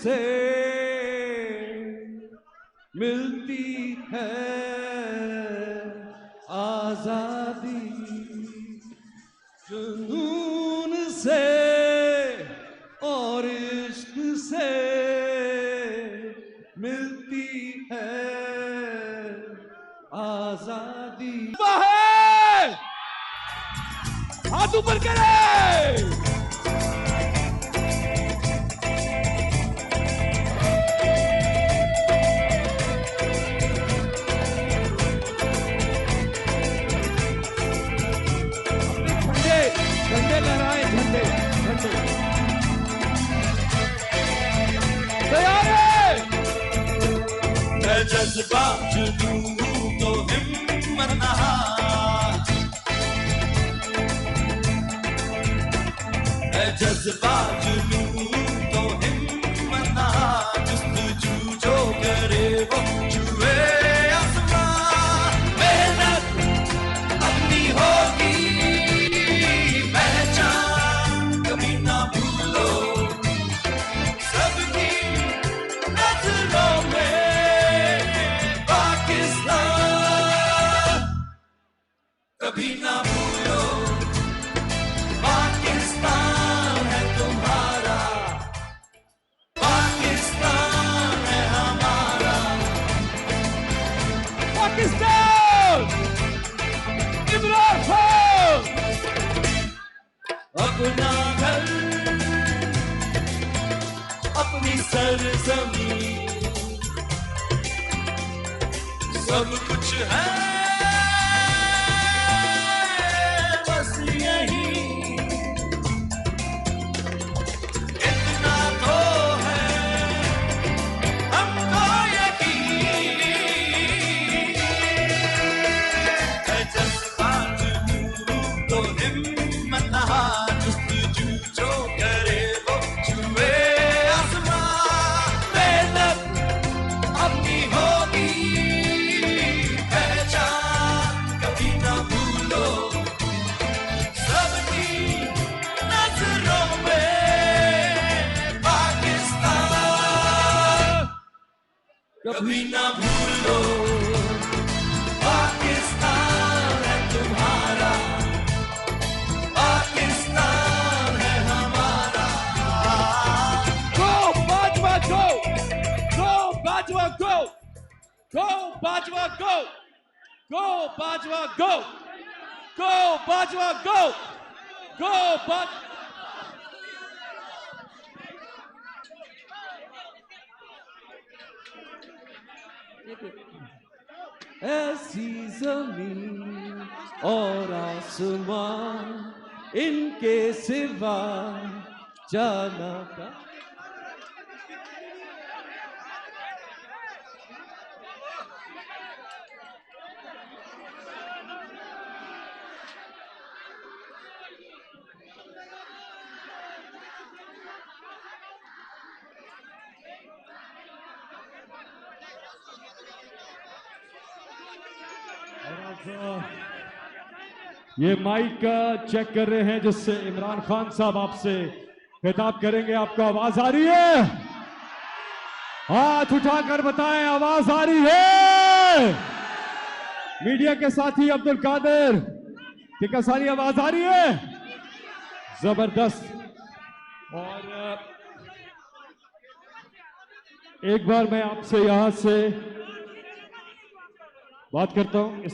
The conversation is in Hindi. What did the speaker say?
से मिलती है आजादी, जुनून से और इश्क से मिलती है आजादी। हाथ ऊपर करें। झंडे लहराए, झंडे झंडे तैयार है। है जज्बा जुनून तो हिम्मत नहार, है जज्बा जुनून तो हिम्मत नहार, जुस्तजू जो करे वो छुए आसमान। मेहनत अपनी होगी कभी ना भूलो, पाकिस्तान है तुम्हारा, पाकिस्तान है हमारा। पाकिस्तान इमरान खान अपना घर, अपनी सरजमीं, सब कुछ है कभी ना भूलो, पाकिस्तान है तुम्हारा, पाकिस्तान है हमारा। गो बाजवा गो, गो बाजवा गो, गो बाजवा गो, गो बाजवा गो, गो बाजवा गो, गो बाज ऐसी जमीन और आसमां इनके सिवा जाना का। ये माइक चेक कर रहे हैं जिससे इमरान खान साहब आपसे खिताब करेंगे। आपको आवाज आ रही है? हाथ उठाकर बताएं आवाज आ रही है? मीडिया के साथी अब्दुल कादिर टिकासानी, आवाज आ रही है? जबरदस्त। और एक बार मैं आपसे यहां से बात करता हूं।